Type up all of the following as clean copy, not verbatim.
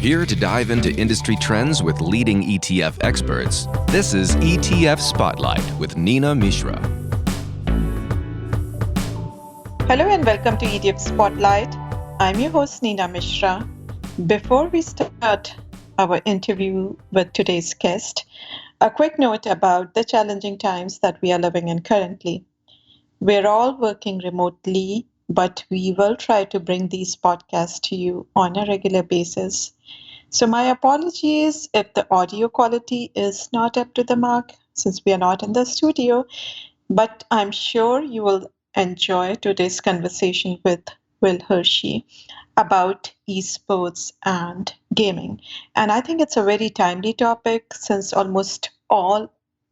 Here to dive into industry trends with leading ETF experts, this is ETF Spotlight with Nina Mishra. Hello and welcome to ETF Spotlight. I'm your host Nina Mishra. Before we start our interview with today's guest, a quick note about the challenging times that we are living in currently. We're all working remotely, but we will try to bring these podcasts to you on a regular basis. So my apologies if the audio quality is not up to the mark since we are not in the studio, but I'm sure you will enjoy today's conversation with Will Hershey about esports and gaming. And I think it's a very timely topic since almost all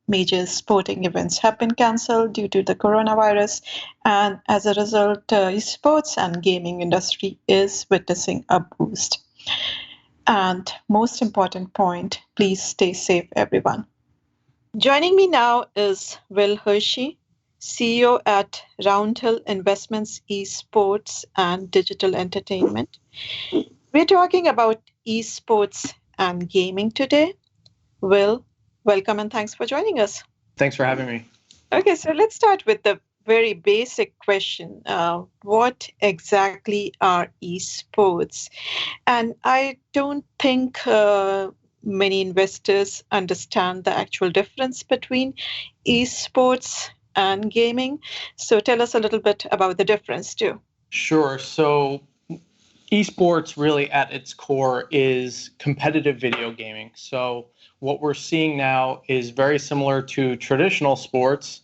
major sporting events have been cancelled due to the coronavirus. And as a result, esports and gaming industry is witnessing a boost. And most important point, please stay safe, everyone. Joining me now is Will Hershey, CEO at Roundhill Investments, Esports and Digital Entertainment. We're talking about esports and gaming today. Will, welcome and thanks for joining us. Thanks for having me. Okay, so let's start with the very basic question. What exactly are esports? And I don't think many investors understand the actual difference between esports and gaming. So tell us a little bit about the difference too. Sure. So esports really at its core is competitive video gaming. So what we're seeing now is very similar to traditional sports.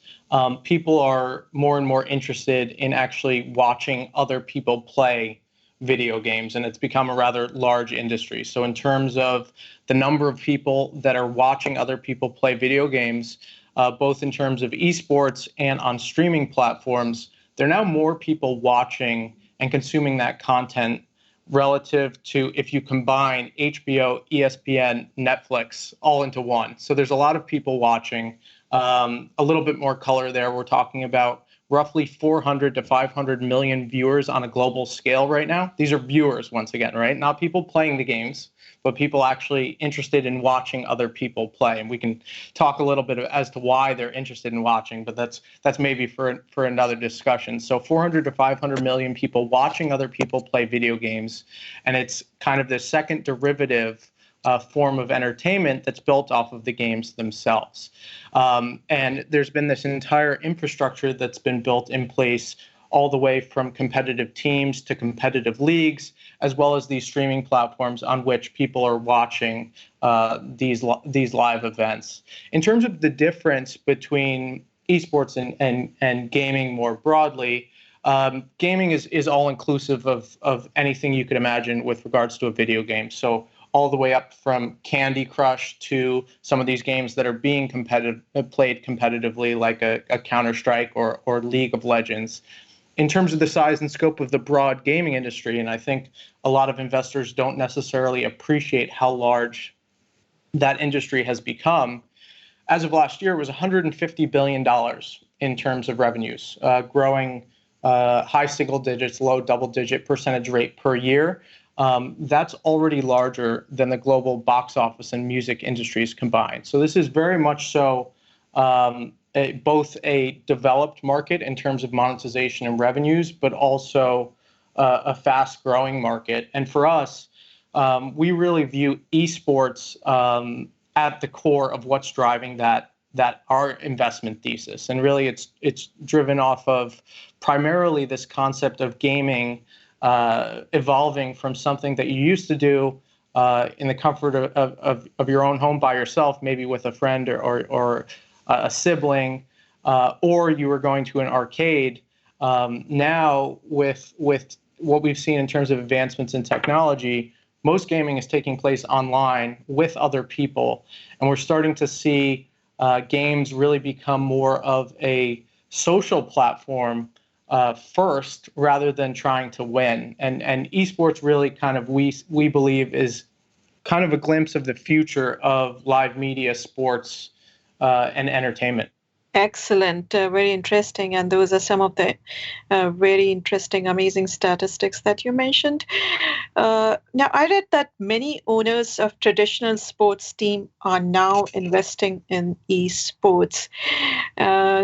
People are more and more interested in actually watching other people play video games, and it's become a rather large industry. So in terms of the number of people that are watching other people play video games, both in terms of esports and on streaming platforms, there are now more people watching and consuming that content relative to if you combine HBO, ESPN, Netflix all into one. So there's a lot of people watching. A little bit more color there. We're talking about roughly 400 to 500 million viewers on a global scale right now. These are viewers, once again, right? Not people playing the games, but people actually interested in watching other people play. And we can talk a little bit as to why they're interested in watching, but that's maybe for another discussion. So 400 to 500 million people watching other people play video games, and it's kind of the second derivative form of entertainment that's built off of the games themselves. And there's been this entire infrastructure that's been built in place all the way from competitive teams to competitive leagues, as well as these streaming platforms on which people are watching these live events. In terms of the difference between esports and gaming more broadly, gaming is all inclusive of anything you could imagine with regards to a video game. So all the way up from Candy Crush to some of these games that are being played competitively, like a Counter-Strike or League of Legends. In terms of the size and scope of the broad gaming industry, and I think a lot of investors don't necessarily appreciate how large that industry has become. As of last year, it was $150 billion in terms of revenues, growing high single digits, low double-digit percentage rate per year. That's already larger than the global box office and music industries combined. So this is very much so both a developed market in terms of monetization and revenues, but also a fast-growing market. And for us, we really view esports at the core of what's driving that our investment thesis. And really, it's driven off of primarily this concept of gaming evolving from something that you used to do in the comfort of your own home by yourself, maybe with a friend or a sibling, or you were going to an arcade. Now, with what we've seen in terms of advancements in technology, most gaming is taking place online with other people, and we're starting to see games really become more of a social platform first, rather than trying to win. And esports really kind of, we believe, is kind of a glimpse of the future of live media, sports, and entertainment. Excellent, very interesting. And those are some of the very interesting, amazing statistics that you mentioned. Now, I read that many owners of traditional sports team are now investing in esports.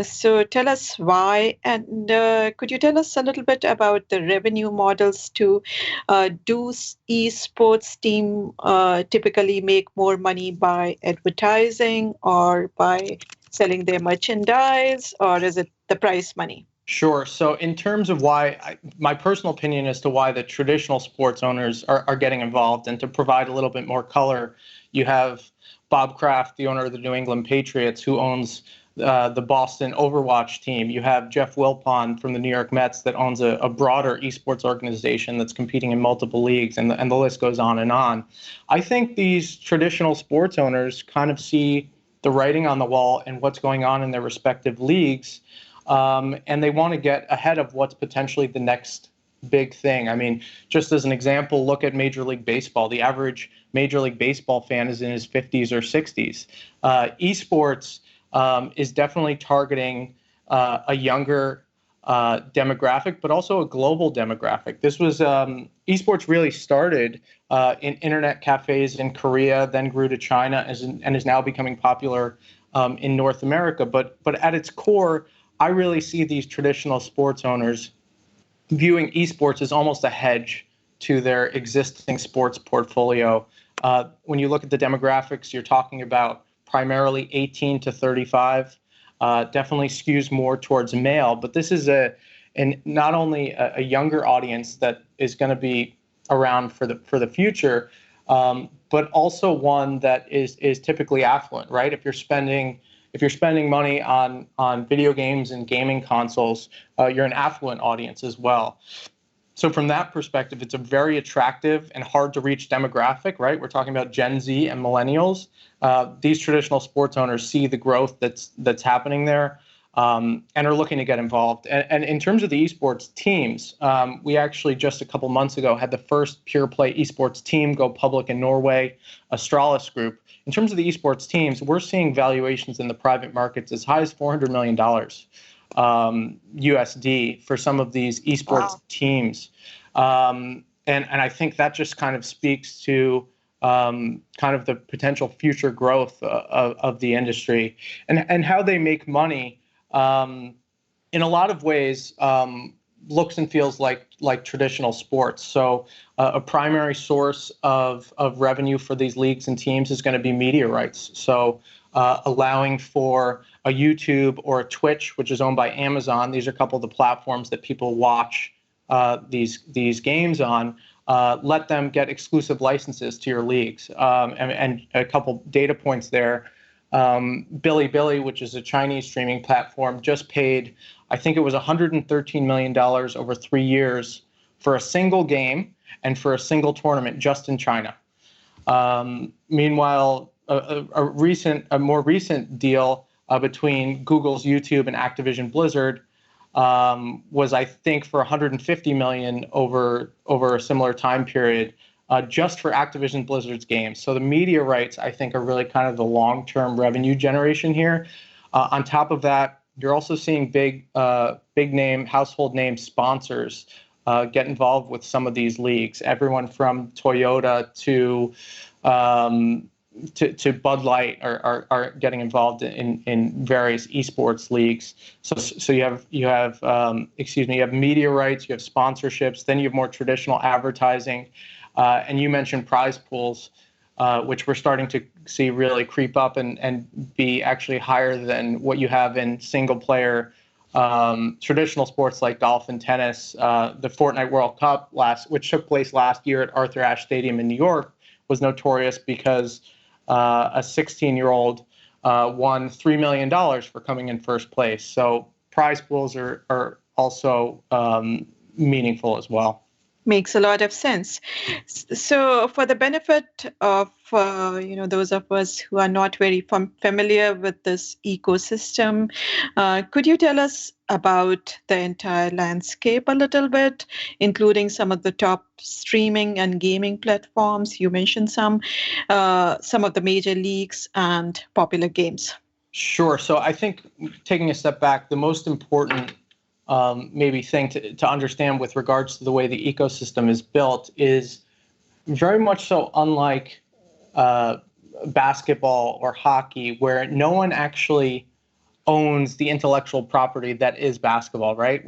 So tell us why, and could you tell us a little bit about the revenue models too? Do esports team typically make more money by advertising or by selling their merchandise, or is it the prize money? Sure. So, in terms of my personal opinion as to why the traditional sports owners are getting involved, and to provide a little bit more color, you have Bob Kraft, the owner of the New England Patriots, who owns the Boston Overwatch team. You have Jeff Wilpon from the New York Mets that owns a broader esports organization that's competing in multiple leagues, and the list goes on and on. I think these traditional sports owners kind of see the writing on the wall and what's going on in their respective leagues. And they want to get ahead of what's potentially the next big thing. I mean, just as an example, look at Major League Baseball. The average Major League Baseball fan is in his 50s or 60s. Esports is definitely targeting a younger demographic, but also a global demographic. This was esports really started in internet cafes in Korea, then grew to China, and is now becoming popular in North America. But at its core, I really see these traditional sports owners viewing esports as almost a hedge to their existing sports portfolio. When you look at the demographics, you're talking about primarily 18 to 35. Definitely skews more towards male, but this is not only a younger audience that is going to be around for the future, but also one that is typically affluent, right? If you're spending money on video games and gaming consoles, you're an affluent audience as well. So from that perspective, it's a very attractive and hard to reach demographic, right? We're talking about Gen Z and millennials. These traditional sports owners see the growth that's happening there, and are looking to get involved. And in terms of the esports teams, we actually just a couple months ago had the first pure play esports team go public in Norway, Astralis Group. In terms of the esports teams, we're seeing valuations in the private markets as high as $400 million USD for some of these esports teams. And I think that just kind of speaks to kind of the potential future growth of the industry, and how they make money in a lot of ways looks and feels like traditional sports. So a primary source of revenue for these leagues and teams is going to be media rights. So allowing for a YouTube or a Twitch, which is owned by Amazon. These are a couple of the platforms that people watch these games on. Let them get exclusive licenses to your leagues. And a couple data points there. Bilibili, which is a Chinese streaming platform, just paid, I think it was $113 million over 3 years for a single game and for a single tournament just in China. Meanwhile, a more recent deal between Google's YouTube and Activision Blizzard was, I think, for $150 million over a similar time period, just for Activision Blizzard's games. So the media rights, I think, are really kind of the long-term revenue generation here. On top of that, you're also seeing big name, household name sponsors get involved with some of these leagues. Everyone from Toyota to Bud Light are getting involved in various esports leagues. So you have media rights, you have sponsorships, then you have more traditional advertising, and you mentioned prize pools, which we're starting to see really creep up and be actually higher than what you have in single player traditional sports like golf and tennis. The Fortnite World Cup which took place last year at Arthur Ashe Stadium in New York, was notorious because a 16-year-old won $3 million for coming in first place. So prize pools are also meanful as well. Makes a lot of sense. So, for the benefit of those of us who are not very familiar with this ecosystem, could you tell us about the entire landscape a little bit, including some of the top streaming and gaming platforms? You mentioned some of the major leagues and popular games. Sure. So I think taking a step back, the most important maybe thing to understand with regards to the way the ecosystem is built is very much so unlike basketball or hockey, where no one actually owns the intellectual property that is basketball, right?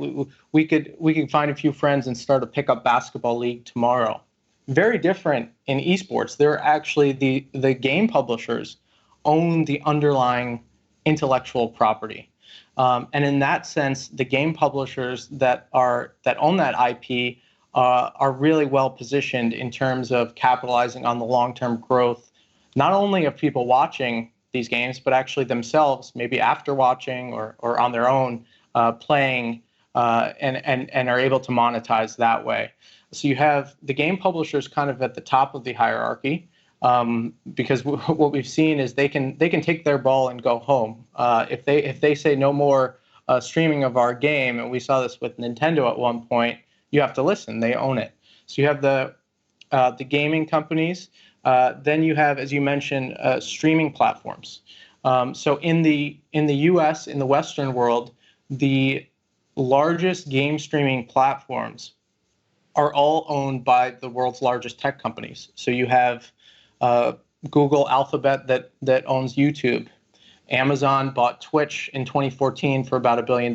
We could find a few friends and start a pickup basketball league tomorrow. Very different in esports. They're actually the game publishers own the underlying intellectual property. And in that sense, the game publishers that own that IP are really well positioned in terms of capitalizing on the long-term growth, not only of people watching these games, but actually themselves, maybe after watching or on their own, playing and are able to monetize that way. So you have the game publishers kind of at the top of the hierarchy, because what we've seen is they can take their ball and go home. If they say no more streaming of our game, and we saw this with Nintendo at one point, you have to listen. They own it. So you have the gaming companies. Then you have, as you mentioned, streaming platforms. So in the U.S., in the Western world, the largest game streaming platforms are all owned by the world's largest tech companies. So you have Google Alphabet that owns YouTube. Amazon bought Twitch in 2014 for about $1 billion.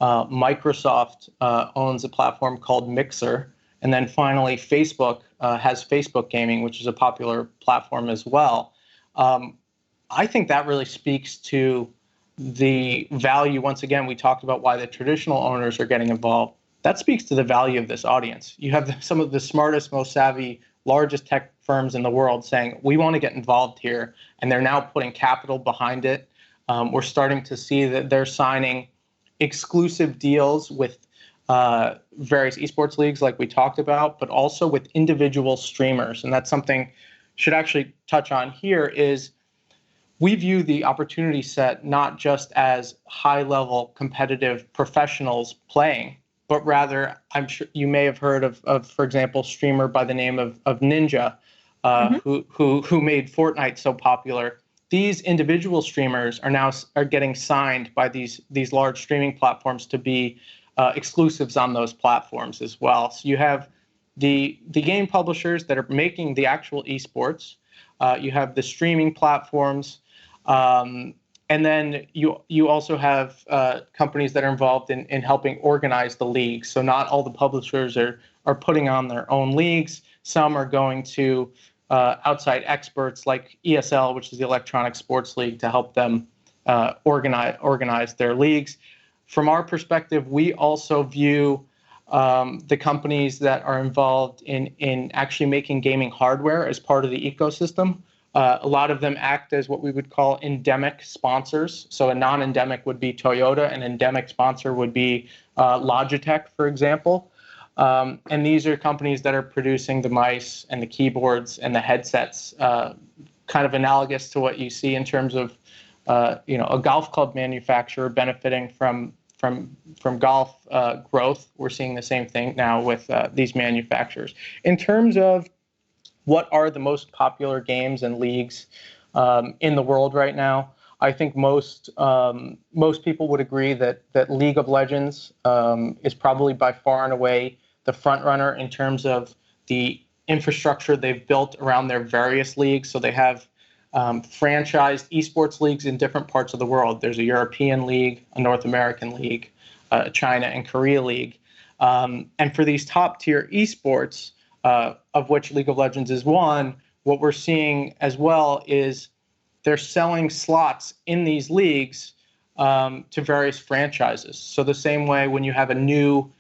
Microsoft owns a platform called Mixer. And then finally, Facebook has Facebook Gaming, which is a popular platform as well. I think that really speaks to the value. Once again, we talked about why the traditional owners are getting involved. That speaks to the value of this audience. You have some of the smartest, most savvy, largest tech firms in the world saying, we want to get involved here. And they're now putting capital behind it. We're starting to see that they're signing exclusive deals with various esports leagues like we talked about, but also with individual streamers. And that's something should actually touch on here is we view the opportunity set not just as high-level competitive professionals playing, but rather, I'm sure you may have heard of for example, streamer by the name of Ninja, who made Fortnite so popular. These individual streamers are getting signed by these large streaming platforms to be exclusives on those platforms as well. So you have the game publishers that are making the actual esports. You have the streaming platforms. And then you also have companies that are involved in helping organize the leagues. So not all the publishers are putting on their own leagues. Some are going to outside experts like ESL, which is the Electronic Sports League, to help them organize their leagues. From our perspective, we also view the companies that are involved in actually making gaming hardware as part of the ecosystem. A lot of them act as what we would call endemic sponsors. So a non-endemic would be Toyota. An endemic sponsor would be Logitech, for example. And these are companies that are producing the mice and the keyboards and the headsets, kind of analogous to what you see in terms of a golf club manufacturer benefiting from golf growth. We're seeing the same thing now with these manufacturers. In terms of what are the most popular games and leagues in the world right now, I think most people would agree that League of Legends is probably by far and away the front runner in terms of the infrastructure they've built around their various leagues. So they have franchised esports leagues in different parts of the world. There's a European league, a North American league, a China and Korea league. And for these top tier esports, of which League of Legends is one, what we're seeing as well is they're selling slots in these leagues to various franchises. So the same way when you have a new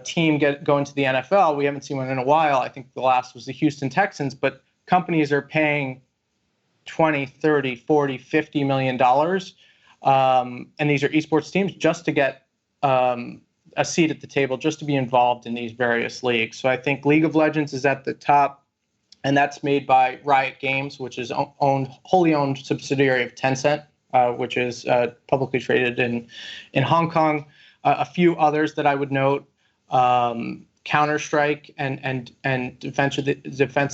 team going to the NFL, we haven't seen one in a while. I think the last was the Houston Texans, but companies are paying 20, 30, 40, 50 million dollars. And these are esports teams just to get a seat at the table, just to be involved in these various leagues. So I think League of Legends is at the top, and that's made by Riot Games, which is wholly owned subsidiary of Tencent, which is publicly traded in Hong Kong. A few others that I would note, Counter-Strike and Defense of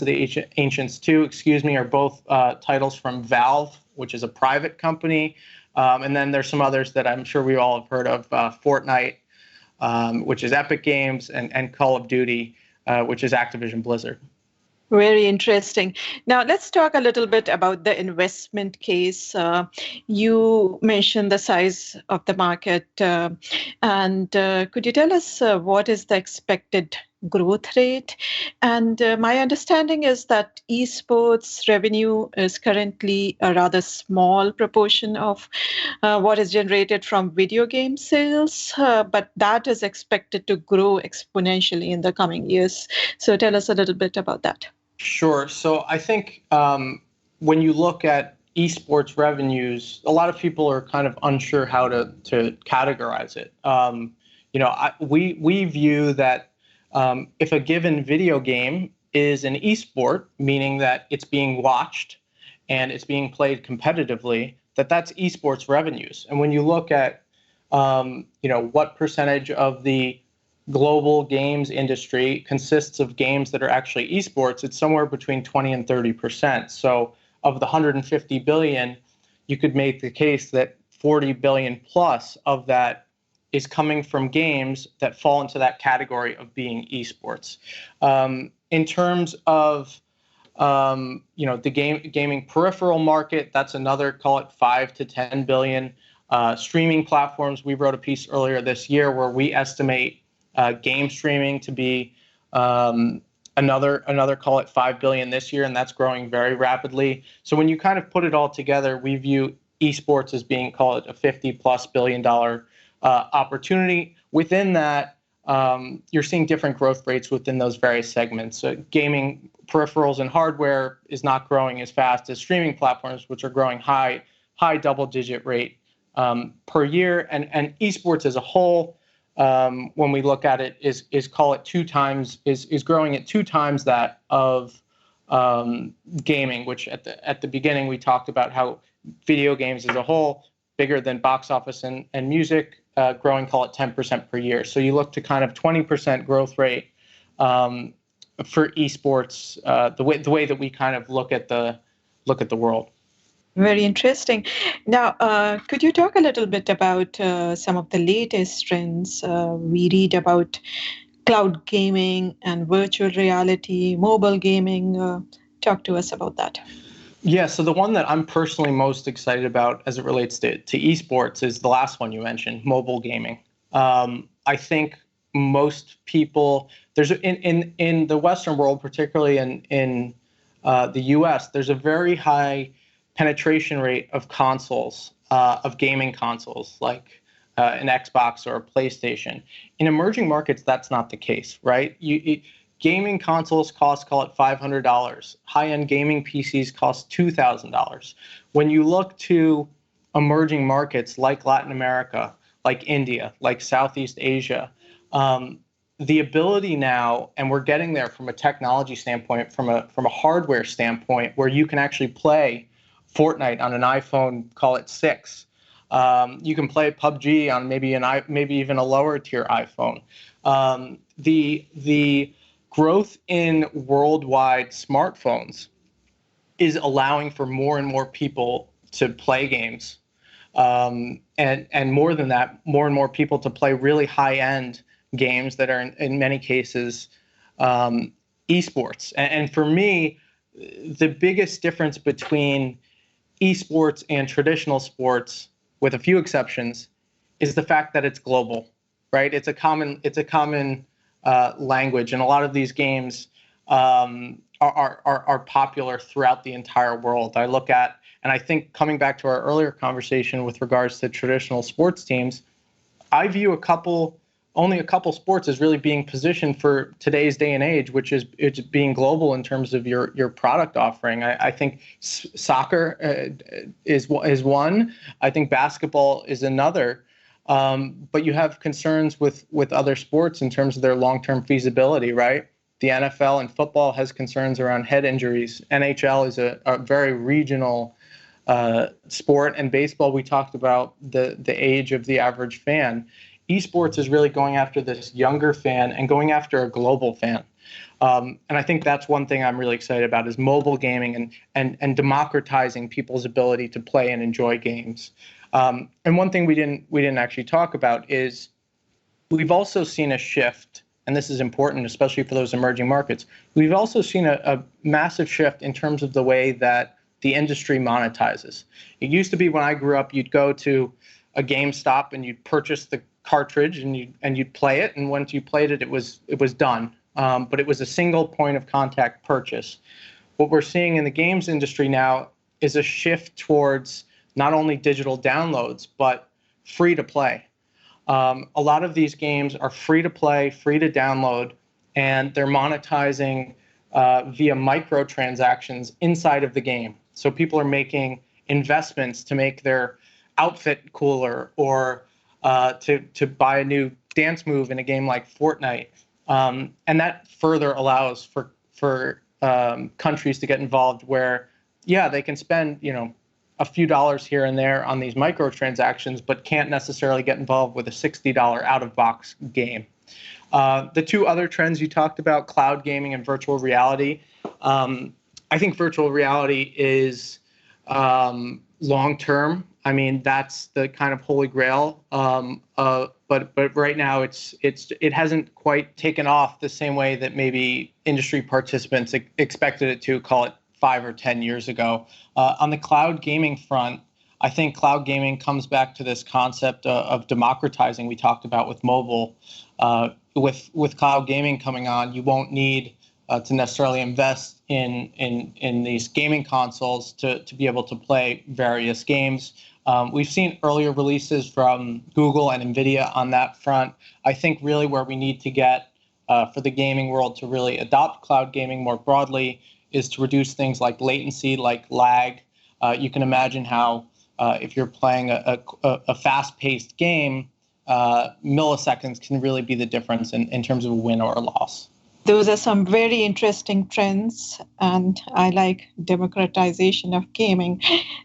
the Ancients 2, are both titles from Valve, which is a private company. And then there's some others that I'm sure we all have heard of, Fortnite, which is Epic Games, and Call of Duty, which is Activision Blizzard. Very interesting. Now, let's talk a little bit about the investment case. You mentioned the size of the market. And could you tell us what is the expected growth rate? And my understanding is that esports revenue is currently a rather small proportion of what is generated from video game sales, but that is expected to grow exponentially in the coming years. So tell us a little bit about that. Sure. So I think when you look at esports revenues, a lot of people are kind of unsure how to categorize it. We view that if a given video game is an esport, meaning that it's being watched and it's being played competitively, that's esports revenues. And when you look at what percentage of the global games industry consists of games that are actually esports, it's somewhere between 20 and 30%. So of the 150 billion, you could make the case that 40 billion plus of that is coming from games that fall into that category of being esports. In terms of the gaming peripheral market, that's another, call it 5 to 10 billion. Streaming platforms, we wrote a piece earlier this year where we estimate game streaming to be another call it 5 billion this year, and that's growing very rapidly. So when you kind of put it all together, we view esports as being, call it, a $50+ billion opportunity. Within that, you're seeing different growth rates within those various segments. So gaming peripherals and hardware is not growing as fast as streaming platforms, which are growing high double-digit rate per year, and esports as a whole, when we look at it, is call it is growing at 2 times that of gaming, which at the beginning we talked about how video games as a whole bigger than box office and music, growing, call it 10% per year. So you look to kind of 20% growth rate for esports, the way that we kind of look at the world. Very interesting. Now, could you talk a little bit about some of the latest trends? We read about cloud gaming and virtual reality, mobile gaming. Talk to us about that. Yeah, so the one that I'm personally most excited about as it relates to esports is the last one you mentioned, mobile gaming. I think most people, there's in the Western world, particularly in the US, there's a very high penetration rate of consoles, of gaming consoles, like an Xbox or a PlayStation. In emerging markets, that's not the case, right? Gaming consoles cost, call it $500. High-end gaming PCs cost $2,000. When you look to emerging markets like Latin America, like India, like Southeast Asia, the ability now, and we're getting there from a technology standpoint, from a hardware standpoint, where you can actually play Fortnite on an iPhone, call it 6. You can play PUBG on maybe even a lower tier iPhone. The growth in worldwide smartphones is allowing for more and more people to play games, and more than that, more and more people to play really high-end games that are in many cases esports. And for me, the biggest difference between esports and traditional sports, with a few exceptions, is the fact that it's global, right? It's a common language, and a lot of these games are popular throughout the entire world. I look at, and I think coming back to our earlier conversation with regards to traditional sports teams, I view only a couple sports as really being positioned for today's day and age, which is it's being global in terms of your product offering. I think soccer is one. I think basketball is another. But you have concerns with other sports in terms of their long-term feasibility, right? The NFL and football has concerns around head injuries. NHL is a very regional sport, and baseball, we talked about the age of the average fan. esports is really going after this younger fan and going after a global fan. And I think that's one thing I'm really excited about is mobile gaming and democratizing people's ability to play and enjoy games. And one thing we didn't actually talk about is we've also seen a shift, and this is important, especially for those emerging markets. We've also seen a massive shift in terms of the way that the industry monetizes. It used to be when I grew up, you'd go to a GameStop and you'd purchase the cartridge and you'd play it, and once you played it, it was done. But it was a single point of contact purchase. What we're seeing in the games industry now is a shift towards not only digital downloads, but free to play. A lot of these games are free to play, free to download, and they're monetizing via microtransactions inside of the game. So people are making investments to make their outfit cooler or to buy a new dance move in a game like Fortnite. And that further allows for countries to get involved where, yeah, they can spend, a few dollars here and there on these microtransactions, but can't necessarily get involved with a $60 out-of-box game. The two other trends you talked about, cloud gaming and virtual reality, I think virtual reality is long-term. I mean, that's the kind of holy grail. But right now, it hasn't quite taken off the same way that maybe industry participants expected it to, call it 5 or 10 years ago. On the cloud gaming front, I think cloud gaming comes back to this concept of democratizing we talked about with mobile. With cloud gaming coming on, you won't need to necessarily invest in these gaming consoles to be able to play various games. We've seen earlier releases from Google and NVIDIA on that front. I think really where we need to get for the gaming world to really adopt cloud gaming more broadly is to reduce things like latency, like lag. You can imagine how if you're playing a fast-paced game, milliseconds can really be the difference in terms of a win or a loss. Those are some very interesting trends, and I like democratization of gaming.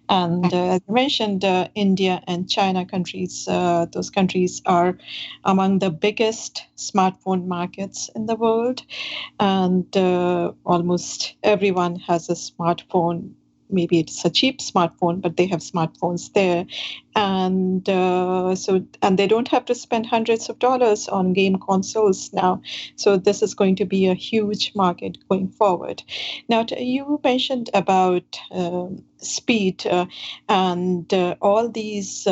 And as you mentioned, India and China countries, those countries are among the biggest smartphone markets in the world, and almost everyone has a smartphone. Maybe it's a cheap smartphone, but they have smartphones there. And and they don't have to spend hundreds of dollars on game consoles now. So this is going to be a huge market going forward. Now, you mentioned about speed and all these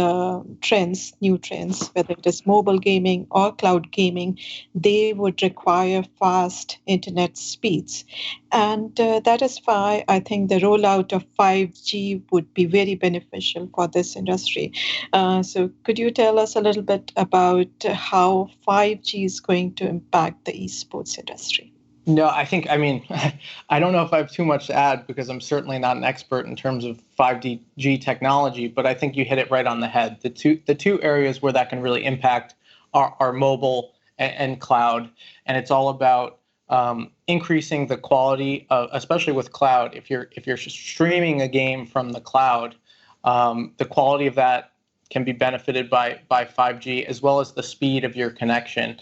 trends, new trends, whether it is mobile gaming or cloud gaming, they would require fast internet speeds. And that is why I think the rollout of 5G would be very beneficial for this industry. So could you tell us a little bit about how 5G is going to impact the esports industry? No, I don't know if I have too much to add because I'm certainly not an expert in terms of 5G technology, but I think you hit it right on the head. The two areas where that can really impact are mobile and cloud, and it's all about increasing the quality of, especially with cloud. If you're streaming a game from the cloud, the quality of that can be benefited by 5G, as well as the speed of your connection.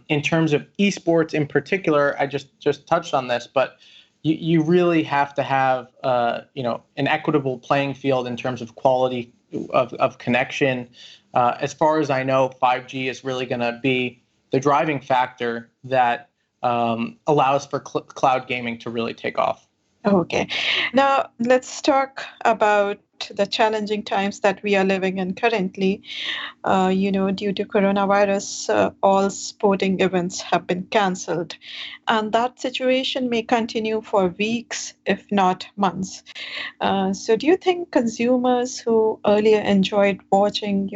In terms of esports in particular, I just touched on this, but you really have to have an equitable playing field in terms of quality of connection. As far as I know, 5G is really going to be the driving factor that allows for cloud gaming to really take off. Okay. Now, let's talk about the challenging times that we are living in currently. Due to coronavirus, all sporting events have been cancelled. And that situation may continue for weeks, if not months. So do you think consumers who earlier enjoyed watching,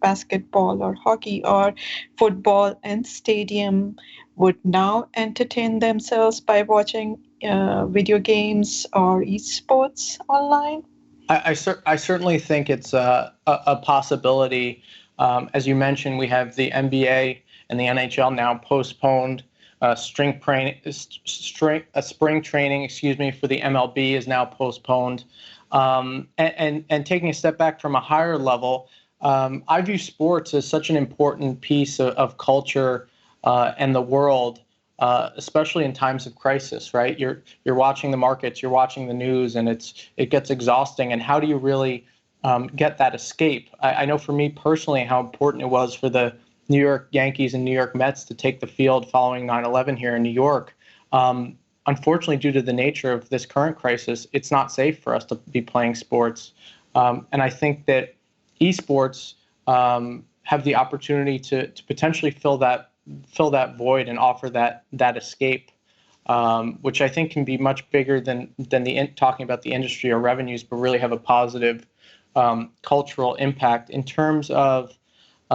basketball or hockey or football in stadium would now entertain themselves by watching video games or esports online? I certainly think it's a possibility. As you mentioned, we have the NBA and the NHL now postponed. Spring training, for the MLB is now postponed. And taking a step back from a higher level, I view sports as such an important piece of culture and the world, especially in times of crisis. Right? You're watching the markets, you're watching the news, and it gets exhausting. And how do you really get that escape? I know for me personally how important it was for the New York Yankees and New York Mets to take the field following 9/11 here in New York. Unfortunately, due to the nature of this current crisis, it's not safe for us to be playing sports. And I think that esports have the opportunity to potentially fill that void and offer that escape, which I think can be much bigger than talking about the industry or revenues, but really have a positive cultural impact in terms of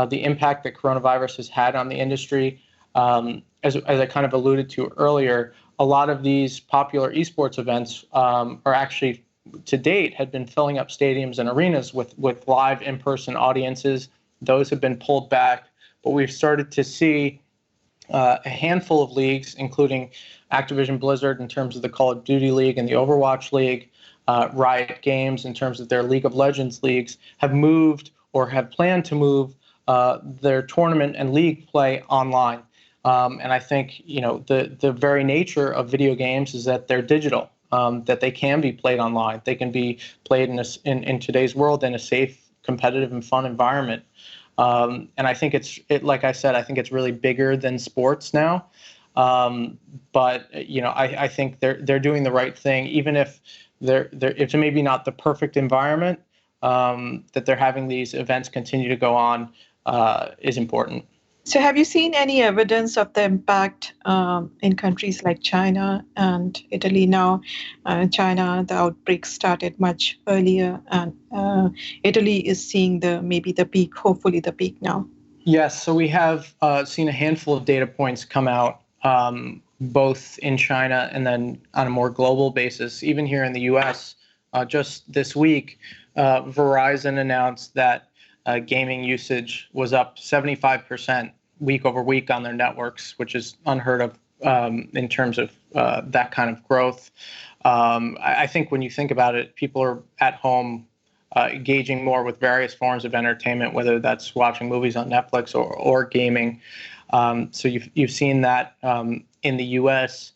the impact that coronavirus has had on the industry. As I kind of alluded to earlier, a lot of these popular esports events are actually, to date, had been filling up stadiums and arenas with live in-person audiences. Those have been pulled back, but we've started to see a handful of leagues, including Activision Blizzard in terms of the Call of Duty League and the Overwatch League, Riot Games in terms of their League of Legends leagues, have moved or have planned to move their tournament and league play online. And I think, the very nature of video games is that they're digital, that they can be played online. They can be played in today's world in a safe, competitive, and fun environment. And I think like I said, I think it's really bigger than sports now. But I think they're doing the right thing, even if it's maybe not the perfect environment. That they're having these events continue to go on is important. So have you seen any evidence of the impact in countries like China and Italy now? China, the outbreak started much earlier, and Italy is seeing maybe the peak, hopefully the peak now. Yes, so we have seen a handful of data points come out, both in China and then on a more global basis. Even here in the U.S., just this week, Verizon announced that gaming usage was up 75% week over week on their networks, which is unheard of in terms of that kind of growth. I think when you think about it, people are at home engaging more with various forms of entertainment, whether that's watching movies on Netflix or gaming. So you've seen that in the U.S.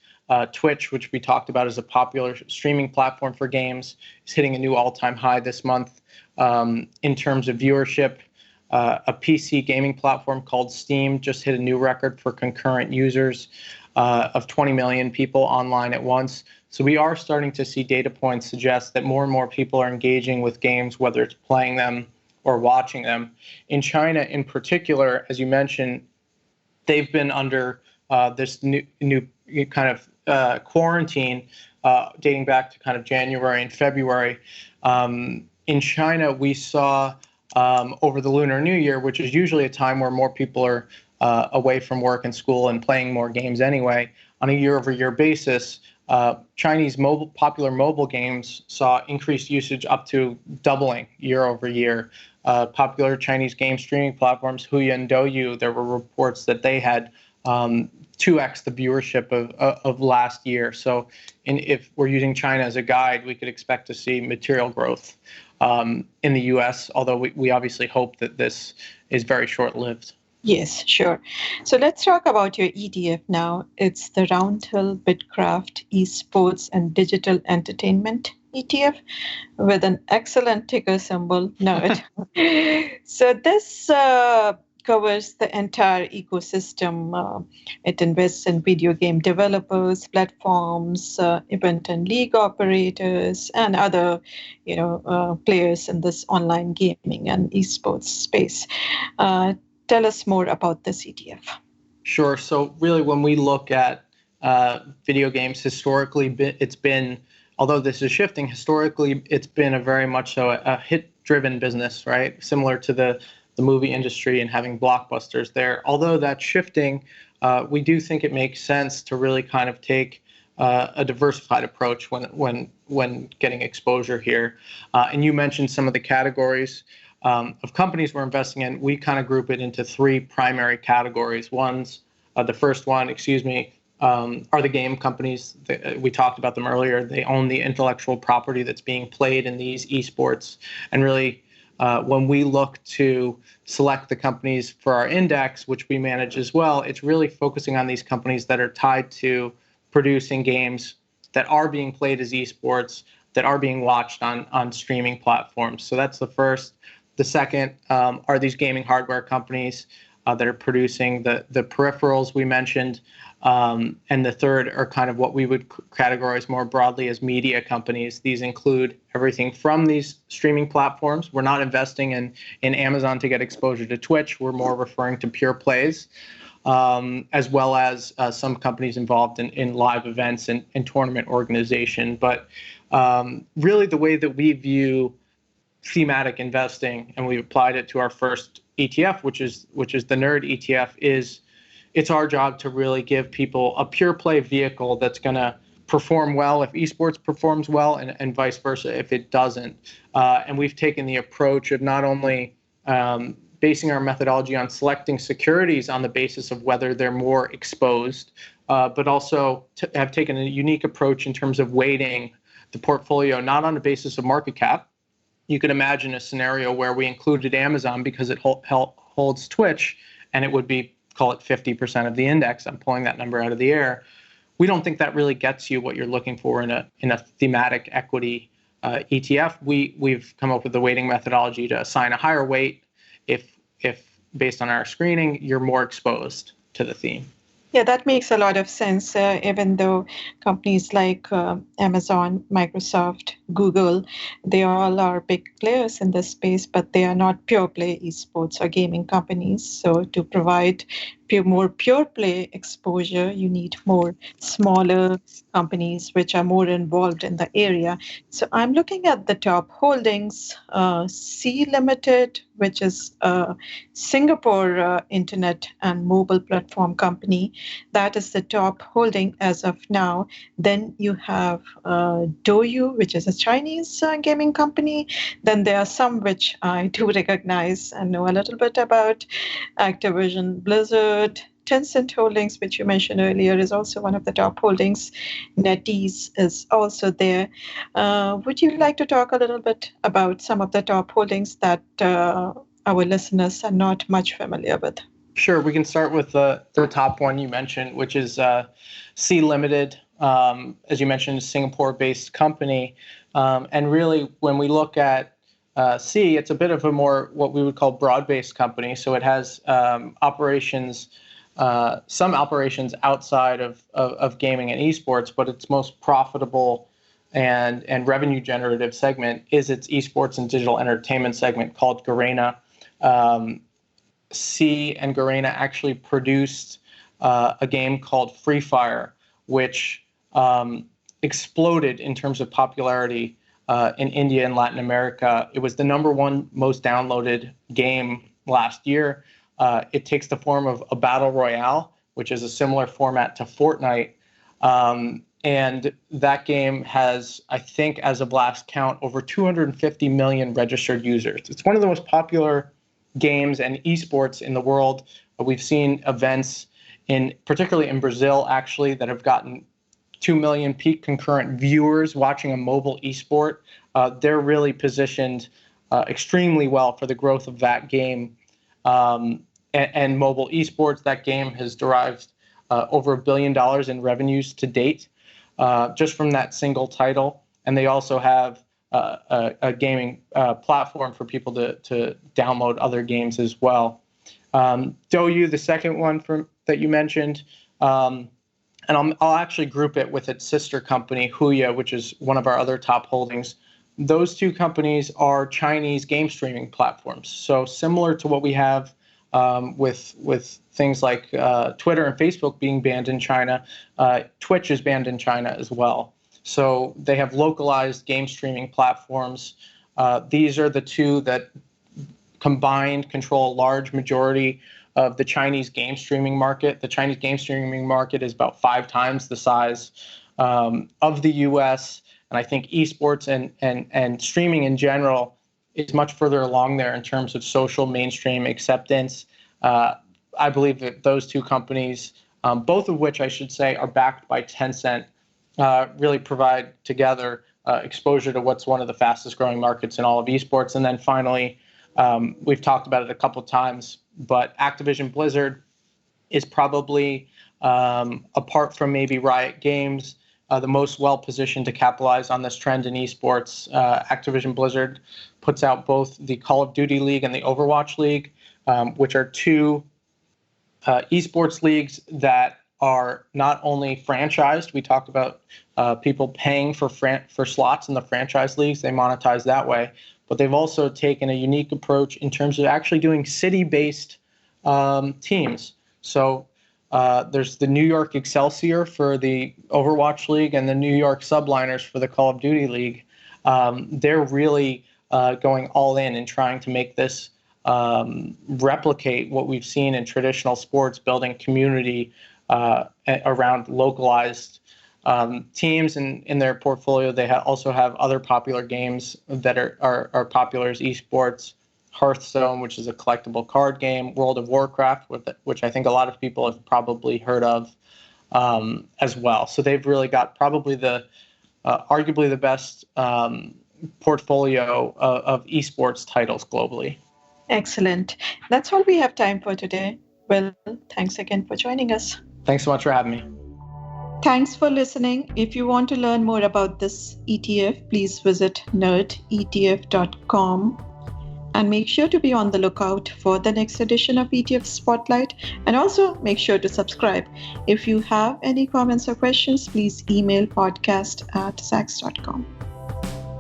Twitch, which we talked about as a popular streaming platform for games, is hitting a new all-time high this month. In terms of viewership, a PC gaming platform called Steam just hit a new record for concurrent users of 20 million people online at once. So we are starting to see data points suggest that more and more people are engaging with games, whether it's playing them or watching them. In China, in particular, as you mentioned, they've been under this new kind of quarantine dating back to kind of January and February. In China, we saw over the Lunar New Year, which is usually a time where more people are away from work and school and playing more games anyway, on a year-over-year basis, Chinese popular mobile games saw increased usage up to doubling year over year. Popular Chinese game streaming platforms, Huya and Douyu, there were reports that they had 2x the viewership of last year. So if we're using China as a guide, we could expect to see material growth in the U.S., although we obviously hope that this is very short-lived. Yes, sure. So let's talk about your ETF now. It's the Roundhill Bitcraft Esports and Digital Entertainment ETF with an excellent ticker symbol, NERD. So this covers the entire ecosystem. It invests in video game developers, platforms, event and league operators, and other, players in this online gaming and esports space. Tell us more about this ETF. Sure. So really, when we look at video games, historically, it's been, although this is shifting, historically, it's been a very much so a hit-driven business, right? Similar to the movie industry and having blockbusters there. Although that's shifting, we do think it makes sense to really kind of take a diversified approach when getting exposure here. And you mentioned some of the categories of companies we're investing in. We kind of group it into three primary categories. The first one, are the game companies. We talked about them earlier. They own the intellectual property that's being played in these esports and really when we look to select the companies for our index, which we manage as well, it's really focusing on these companies that are tied to producing games that are being played as esports, that are being watched on streaming platforms. So that's the first. The second are these gaming hardware companies that are producing the peripherals we mentioned. And the third are kind of what we would categorize more broadly as media companies. These include everything from these streaming platforms. We're not investing in Amazon to get exposure to Twitch. We're more referring to pure plays, as well as some companies involved in live events and tournament organization. But really the way that we view thematic investing, and we've applied it to our first ETF, which is the Nerd ETF, is it's our job to really give people a pure play vehicle that's going to perform well if esports performs well, and vice versa if it doesn't. And we've taken the approach of not only basing our methodology on selecting securities on the basis of whether they're more exposed, but also have taken a unique approach in terms of weighting the portfolio, not on the basis of market cap. You could imagine a scenario where we included Amazon because it holds Twitch, and it would be, call it 50% of the index. I'm pulling that number out of the air. We don't think that really gets you what you're looking for in a thematic equity ETF. We've come up with a weighting methodology to assign a higher weight if based on our screening, you're more exposed to the theme. Yeah, that makes a lot of sense. Even though companies like Amazon, Microsoft, Google, they all are big players in this space, but they are not pure play esports or gaming companies. So to provide more pure play exposure, you need more smaller companies which are more involved in the area. So I'm looking at the top holdings. C Limited, which is a Singapore internet and mobile platform company. That is the top holding as of now. Then you have Douyu, which is a Chinese gaming company. Then there are some which I do recognize and know a little bit about. Activision Blizzard, Tencent Holdings, which you mentioned earlier, is also one of the top holdings. NetEase is also there. Would you like to talk a little bit about some of the top holdings that our listeners are not much familiar with? Sure. We can start with the top one you mentioned, which is C Limited. As you mentioned, a Singapore-based company. And really, when we look at C, it's a bit of a more what we would call broad-based company. So it has operations, some operations outside of gaming and esports, but its most profitable and revenue generative segment is its esports and digital entertainment segment called Garena. C and Garena actually produced a game called Free Fire, which exploded in terms of popularity in India and Latin America. It was the #1 most downloaded game last year. It takes the form of a battle royale, which is a similar format to Fortnite. And that game has, I think, as of last count, over 250 million registered users. It's one of the most popular games and esports in the world. We've seen events particularly in Brazil, actually, that have gotten 2 million peak concurrent viewers watching a mobile esport. They're really positioned extremely well for the growth of that game and mobile esports. That game has derived over $1 billion in revenues to date just from that single title. And they also have a gaming platform for people to download other games as well. Douyu, the second one that you mentioned, and I'll actually group it with its sister company, Huya, which is one of our other top holdings. Those two companies are Chinese game streaming platforms. So similar to what we have with things like Twitter and Facebook being banned in China, Twitch is banned in China as well. So they have localized game streaming platforms. These are the two that combined control a large majority of the Chinese game streaming market. The Chinese game streaming market is about 5 times the size of the US. And I think esports and streaming in general is much further along there in terms of social mainstream acceptance. I believe that those two companies, both of which I should say are backed by Tencent, really provide together exposure to what's one of the fastest growing markets in all of esports. And then finally, We've talked about it a couple times, but Activision Blizzard is probably, apart from maybe Riot Games, the most well-positioned to capitalize on this trend in esports. Activision Blizzard puts out both the Call of Duty League and the Overwatch League, which are two esports leagues that are not only franchised. We talked about people paying for slots in the franchise leagues. They monetize that way. But they've also taken a unique approach in terms of actually doing city-based teams. So there's the New York Excelsior for the Overwatch League and the New York Subliners for the Call of Duty League. They're really going all in and trying to make this replicate what we've seen in traditional sports, building community around localized teams. And in their portfolio, they also have other popular games that are popular as esports. Hearthstone, which is a collectible card game, World of Warcraft, which I think a lot of people have probably heard of as well. So they've really got probably arguably the best portfolio of esports titles globally. Excellent. That's all we have time for today. Well, thanks again for joining us. Thanks so much for having me. Thanks for listening. If you want to learn more about this ETF, please visit nerdetf.com. And make sure to be on the lookout for the next edition of ETF Spotlight. And also make sure to subscribe. If you have any comments or questions, please email podcast@zacks.com.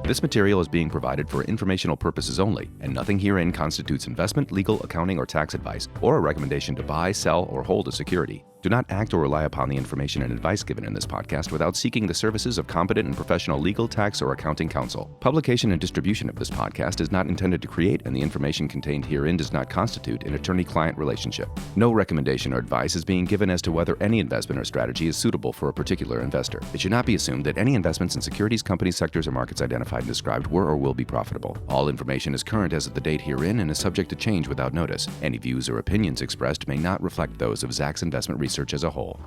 This material is being provided for informational purposes only, and nothing herein constitutes investment, legal, accounting, or tax advice, or a recommendation to buy, sell, or hold a security. Do not act or rely upon the information and advice given in this podcast without seeking the services of competent and professional legal, tax, or accounting counsel. Publication and distribution of this podcast is not intended to create, and the information contained herein does not constitute an attorney-client relationship. No recommendation or advice is being given as to whether any investment or strategy is suitable for a particular investor. It should not be assumed that any investments in securities, companies, sectors, or markets identified and described were or will be profitable. All information is current as of the date herein and is subject to change without notice. Any views or opinions expressed may not reflect those of Zacks Investment Research as a whole.